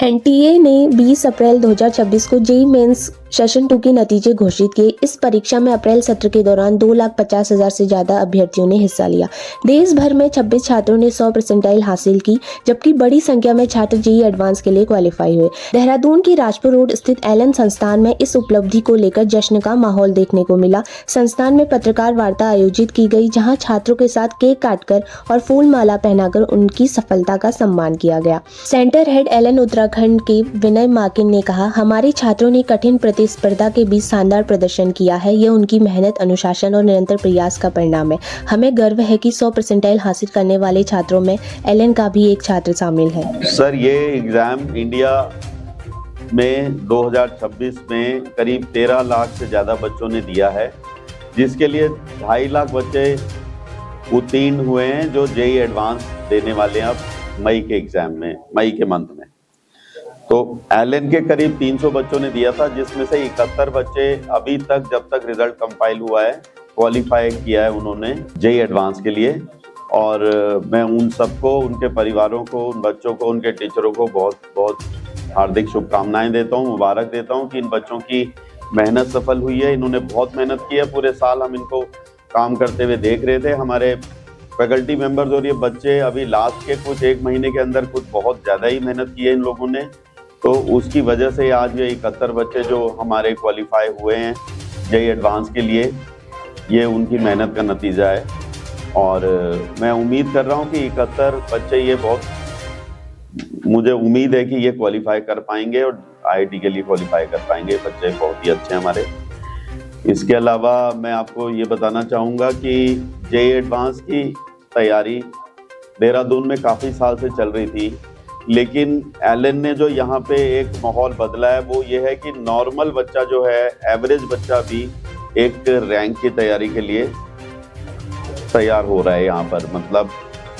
NTA ने 20 अप्रैल 2026 को JEE mains session 2 के नतीजे घोषित किए। इस परीक्षा में अप्रैल सत्र के दौरान 2,50,000 से ज्यादा अभ्यर्थियों ने हिस्सा लिया। देश भर में 26 छात्रों ने 100 परसेंटाइल हासिल की, जबकि बड़ी संख्या में छात्र जेईई एडवांस के लिए क्वालिफाई हुए। देहरादून की राजपुर रोड स्थित एलन संस्थान में इस उपलब्धि को लेकर जश्न का माहौल देखने को मिला। संस्थान में पत्रकार वार्ता आयोजित की गई, जहाँ छात्रों के साथ केक काटकर और फूल माला पहनाकर उनकी सफलता का सम्मान किया गया। सेंटर हेड एलन उत्तराखंड के विनय माकिन ने कहा, हमारे छात्रों ने कठिन प्रतिस्पर्धा के बीच शानदार प्रदर्शन किया है। यह उनकी मेहनत, अनुशासन और निरंतर प्रयास का परिणाम है। हमें गर्व है कि 100 परसेंटाइल हासिल करने वाले छात्रों में एलन का भी एक छात्र शामिल है। सर, ये एग्जाम इंडिया में 2026 में करीब 13 लाख से ज़्यादा बच्चों ने दिया है, जिसके लिए 2.5 लाख बच्चे उत्तीर्ण हुए हैं जो जेईई एडवांस देने वाले हैं अब मई के एग्जाम में, मई के मंथ में। तो एलन के करीब 300 बच्चों ने दिया था, जिसमें से 71 बच्चे अभी तक, जब तक रिजल्ट कंपाइल हुआ है, क्वालिफाई किया है उन्होंने जेईई एडवांस के लिए। और मैं उन सबको, उनके परिवारों को, उन बच्चों को, उनके टीचरों को बहुत बहुत हार्दिक शुभकामनाएं देता हूं, मुबारक देता हूं कि इन बच्चों की मेहनत सफल हुई है। इन्होंने बहुत मेहनत की है, पूरे साल हम इनको काम करते हुए देख रहे थे। हमारे फैकल्टी मेंबर्स और ये बच्चे अभी लास्ट के कुछ 1 महीने के अंदर कुछ बहुत ज़्यादा ही मेहनत की है इन लोगों ने, तो उसकी वजह से आज ये 71 बच्चे जो हमारे क्वालिफाई हुए हैं जेईई एडवांस के लिए, ये उनकी मेहनत का नतीजा है। और मैं उम्मीद कर रहा हूँ कि 71 बच्चे, ये बहुत, मुझे उम्मीद है कि ये क्वालिफाई कर पाएंगे और आईआईटी के लिए क्वालिफाई कर पाएंगे। बच्चे बहुत ही अच्छे हैं हमारे। इसके अलावा मैं आपको ये बताना चाहूँगा कि जेईई एडवांस की तैयारी देहरादून में काफ़ी साल से चल रही थी, लेकिन एलन ने जो यहाँ पे एक माहौल बदला है वो ये है कि नॉर्मल बच्चा जो है, एवरेज बच्चा भी एक रैंक की तैयारी के लिए तैयार हो रहा है यहाँ पर। मतलब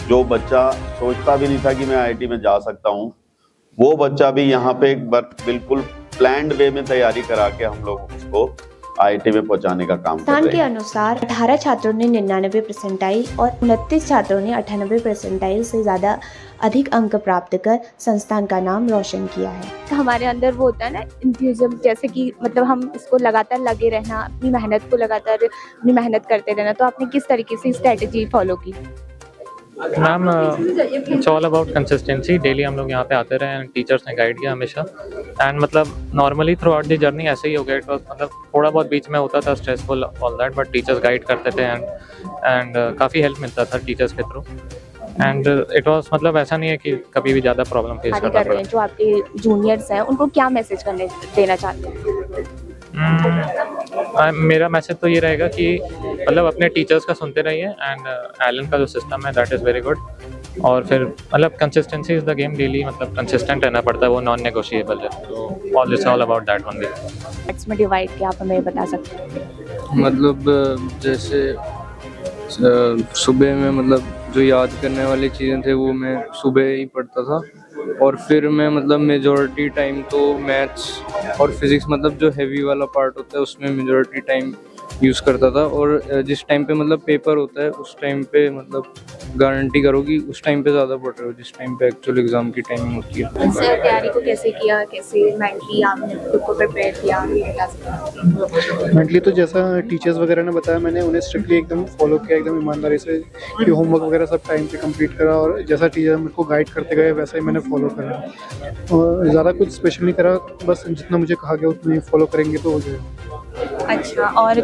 जो बच्चा सोचता भी नहीं था कि मैं आईआईटी में जा सकता हूँ, वो बच्चा भी यहाँ पे एक बार बिल्कुल प्लान्ड वे में तैयारी करा के हम लोग उसको आईआईटी में पहुंचाने का काम कर रहे हैं। के अनुसार 18 छात्रों ने 99 परसेंटाइल और 29 छात्रों ने 98 परसेंटाइल से ज़्यादा अधिक अंक प्राप्त कर संस्थान का नाम रोशन किया है। हमारे अंदर वो होता है ना इंथुजिज्म, जैसे कि मतलब हम इसको लगातार लगे रहना, अपनी मेहनत को लगातार अपनी मेहनत करते रहना। तो आपने किस तरीके से स्ट्रेटजी फॉलो की? Ma'am, it's all about consistency. Daily हम लोग यहाँ पे आते रहे, टीचर्स ने गाइड किया हमेशा। एंड मतलब normally through out the journey ऐसे ही हो गया। इट वाज मतलब थोड़ा बहुत बीच में होता था stressful all that, but teachers guide करते थे एंड काफ़ी हेल्प मिलता था टीचर्स के थ्रू। एंड इट वाज मतलब ऐसा नहीं है कि कभी भी ज़्यादा प्रॉब्लम फेस करना पड़ा। जो आपके जूनियर्स हैं उनको क्या मैसेज देना चाहते हैं? मेरा मैसेज तो ये रहेगा कि मतलब अपने टीचर्स का सुनते रहिए। एंड एलन का जो सिस्टम है दैट इज़ वेरी गुड। और फिर मतलब consistency is the game. Daily मतलब कंसिस्टेंट रहना पड़ता है, वो नॉन नेगोशिएबल है। तो all it's all about that only. Parts में डिवाइड किया, आप हमें बता सकते हैं? मतलब जैसे सुबह में मतलब जो याद करने वाली चीज़ें थे वो मैं सुबह ही पढ़ता था, और फिर मैं मतलब मेजॉरिटी टाइम तो मैथ्स और फिज़िक्स, मतलब जो हैवी वाला पार्ट होता है उसमें मेजॉरिटी टाइम यूज़ करता था। और जिस टाइम पे मतलब पेपर होता है उस टाइम पे मतलब गारंटी करो कि उस टाइम पे ज़्यादा पढ़ रहे हो जिस टाइम पे एक्चुअल एग्ज़ाम की टाइमिंग होती है। इससे तैयारी को कैसे किया, कैसे मेंटली आपने खुद को प्रिपेयर किया, ये बता सकते हैं? मेंटली तो जैसा टीचर्स वगैरह ने बताया, मैंने उन्हें स्ट्रिक्टली एकदम फॉलो किया, एकदम ईमानदारी से, कि होमवर्क वगैरह सब टाइम पे कंप्लीट करा, और जैसा टीचर मेरे को गाइड करते गए वैसा ही मैंने फॉलो करा। और ज़्यादा कुछ स्पेशल नहीं करा, बस जितना मुझे कहा गया उतना ही फॉलो करेंगे तो हो जाएगा। अच्छा, और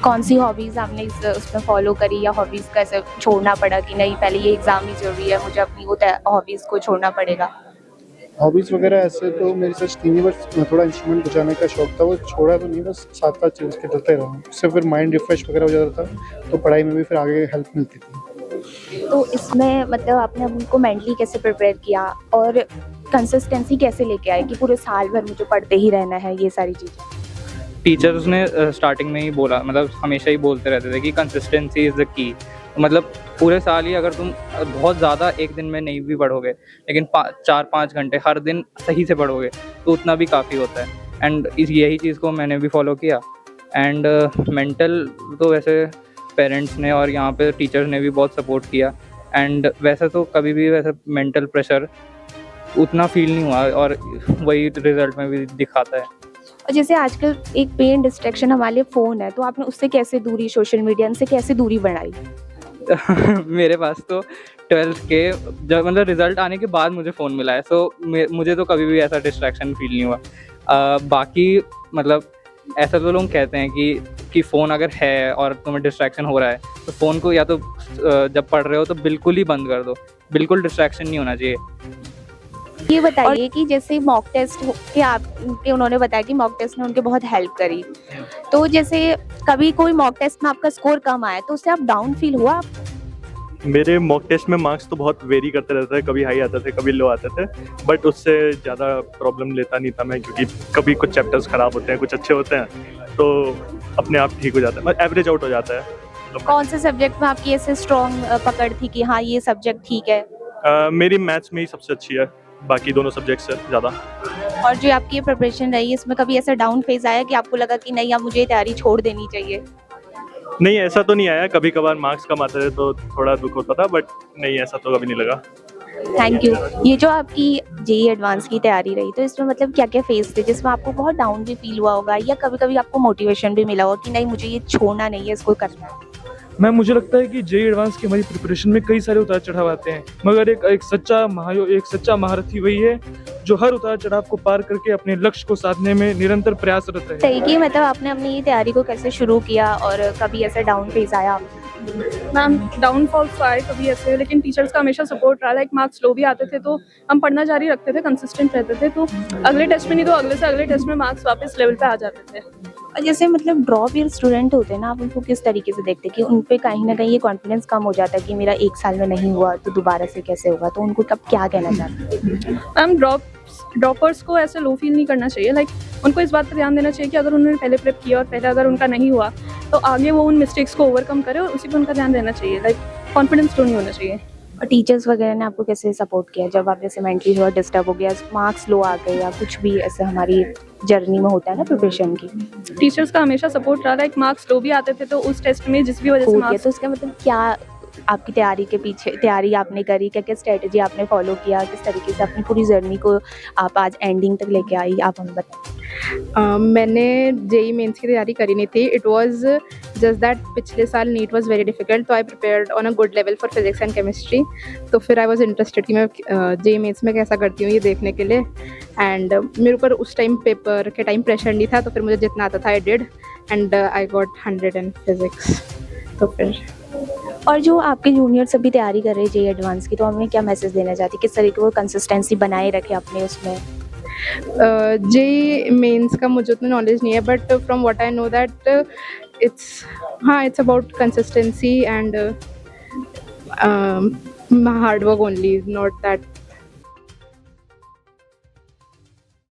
कौन सी हॉबीज़ आपने उसमें फॉलो करी, या हॉबीज़ का ऐसे छोड़ना पड़ा कि नहीं पहले ये एग्ज़ाम ही ज़रूरी है, मुझे अपनी वो हॉबीज़ को छोड़ना पड़ेगा? हॉबीज़ वगैरह ऐसे तो मेरी सच थी नहीं, बस थोड़ा इंस्ट्रूमेंट बजाने का शौक था, वो छोड़ा तो नहीं, बस साथ साथ चीज़ के चलते रहा। उससे फिर माइंड रिफ्रेश वगैरह हो जाता था, तो पढ़ाई में भी फिर आगे हेल्प मिलती थी। तो इसमें मतलब आपने उनको मेंटली कैसे प्रिपेयर किया और कंसिस्टेंसी कैसे लेके आए कि पूरे साल भर मुझे पढ़ते ही रहना है ये सारी चीज़ें? टीचर्स ने स्टार्टिंग में ही बोला, मतलब हमेशा ही बोलते रहते थे कि कंसिस्टेंसी इज़ द की। मतलब पूरे साल ही अगर तुम बहुत ज़्यादा एक दिन में नहीं भी पढ़ोगे, लेकिन 4-5 घंटे हर दिन सही से पढ़ोगे तो उतना भी काफ़ी होता है। एंड यही चीज़ को मैंने भी फॉलो किया। एंड मेंटल तो वैसे पेरेंट्स ने और यहाँ पे टीचर्स ने भी बहुत सपोर्ट किया। एंड वैसे तो कभी भी वैसे मेंटल प्रेशर उतना फील नहीं हुआ और वही रिजल्ट में भी दिखाता है। और जैसे आजकल एक मेन डिस्ट्रैक्शन हमारे लिए फ़ोन है, तो आपने उससे कैसे दूरी, सोशल मीडिया से कैसे दूरी बनाई? मेरे पास तो 12th के जब मतलब रिजल्ट आने के बाद मुझे फ़ोन मिला है, सो मुझे तो कभी भी ऐसा डिस्ट्रैक्शन फील नहीं हुआ। बाकी मतलब ऐसा तो लोग कहते हैं कि फ़ोन अगर है और तुम्हें डिस्ट्रैक्शन हो रहा है तो फ़ोन को या तो जब पढ़ रहे हो तो बिल्कुल ही बंद कर दो, बिल्कुल डिस्ट्रैक्शन नहीं होना चाहिए। ये बताइए कि जैसे मॉक टेस्ट के आपके उन्होंने बताया कि मॉक टेस्ट ने उनके बहुत हेल्प करी, तो जैसे कभी कोई मॉक टेस्ट में आपका स्कोर कम आया तो उससे आप डाउन फील हुआ? मेरे मॉक टेस्ट में मार्क्स तो बहुत वेरी करते रहते थे, कभी हाई आते थे कभी लो आते थे, बट उससे ज़्यादा प्रॉब्लम लेता नहीं था मैं, क्योंकि कभी कुछ चैप्टर्स ख़राब होते हैं कुछ अच्छे होते हैं, तो अपने आप ठीक हो जाता है, एवरेज आउट हो जाता है। कौन से सब्जेक्ट में आपकी ऐसे स्ट्रॉन्ग पकड़ थी कि हाँ ये सब्जेक्ट ठीक है? मेरी मैथ्स में ही सबसे अच्छी है, बाकी दोनों सब्जेक्ट से ज़्यादा। और जो आपकी ये प्रिपरेशन रही इसमें कभी ऐसा डाउन फेज आया कि आपको लगा कि नहीं अब मुझे ये तैयारी छोड़ देनी चाहिए? नहीं, ऐसा तो नहीं आया, कभी कभार मार्क्स कम आते थे तो थोड़ा दुख होता था, बट नहीं ऐसा तो कभी नहीं लगा। Thank you. ये जो आपकी जेईई एडवांस की तैयारी रही, तो इसमें मतलब क्या क्या फेज थे जिसमें आपको बहुत डाउन भी फील हुआ होगा, या कभी कभी आपको मोटिवेशन भी मिला होगा कि नहीं मुझे ये छोड़ना नहीं है, इसको करना है? मैम मुझे लगता है कि जेईई एडवांस की हमारी प्रिपरेशन में कई सारे उतार चढ़ाव आते हैं, मगर एक सच्चा महारथी वही है जो हर उतार चढ़ाव को पार करके अपने लक्ष्य को साधने में निरंतर प्रयासरत है। सही कि मतलब आपने अपनी तैयारी को कैसे शुरू किया और कभी ऐसा डाउन फेज आया? मैम डाउनफॉल तो आए कभी ऐसे, लेकिन टीचर्स का हमेशा सपोर्ट रहा। लाइक मार्क्स लो भी आते थे तो हम पढ़ना जारी रखते थे, कंसिस्टेंट रहते थे, तो अगले टेस्ट में नहीं तो अगले से अगले टेस्ट में मार्क्स वापस लेवल पे आ जाते थे। और जैसे मतलब ड्रॉप ईयर स्टूडेंट होते हैं ना, आप उनको किस तरीके से देखते हैं कि उन पे कहीं ना कहीं ये कॉन्फिडेंस कम हो जाता है कि मेरा एक साल में नहीं हुआ तो दोबारा से कैसे होगा, तो उनको कब क्या कहना चाहते हैं? मैम ड्रॉपर्स को ऐसे लो फील नहीं करना चाहिए। लाइक उनको इस बात पर ध्यान देना चाहिए कि अगर उन्होंने पहले प्रेप किया और पहले अगर उनका नहीं हुआ तो आगे वो उन मिस्टेक्स को ओवरकम करे और उसी पर उनका ध्यान देना चाहिए। लाइक कॉन्फिडेंस तो नहीं होना चाहिए। और टीचर्स वगैरह ने आपको कैसे सपोर्ट किया जब आप जैसे मेंटली थोड़ा डिस्टर्ब हो गया, मार्क्स लो आ गए या कुछ भी ऐसे हमारी जर्नी में होता है ना प्रिपरेशन की? टीचर्स का हमेशा सपोर्ट रहा। लाइक मार्क्स लो भी आते थे तो उस टेस्ट में जिस भी वजह से हो गया, मार्क्स, तो उसका मतलब क्या आपकी तैयारी के पीछे तैयारी आपने करी, क्या क्या स्ट्रेटजी आपने फॉलो किया, किस तरीके से अपनी पूरी जर्नी को आप आज एंडिंग तक लेके आई, आप हमें बताएं। मैंने जेईई मेंस की तैयारी करी नहीं थी। इट वाज जस्ट दैट पिछले साल नीट वाज वेरी डिफिकल्ट, तो आई prepared on a good level for physics and chemistry. तो फिर आई वाज इंटरेस्टेड कि मैं जेईई मेंस में कैसा करती हूँ ये देखने के लिए, एंड मेरे ऊपर उस टाइम पेपर के टाइम प्रेशर नहीं था, तो फिर मुझे जितना आता था I did, and I got 100 in physics. तो फिर और जो आपके जूनियर सभी तैयारी कर रहे हैं जेईई एडवांस की, तो हमें क्या मैसेज देना चाहती है, किस तरीके वो कंसिस्टेंसी बनाए रखे अपने उसमें? जेईई मेंस का मुझे उतना नॉलेज नहीं है, but from what I know that it's about consistency and hard work only, not that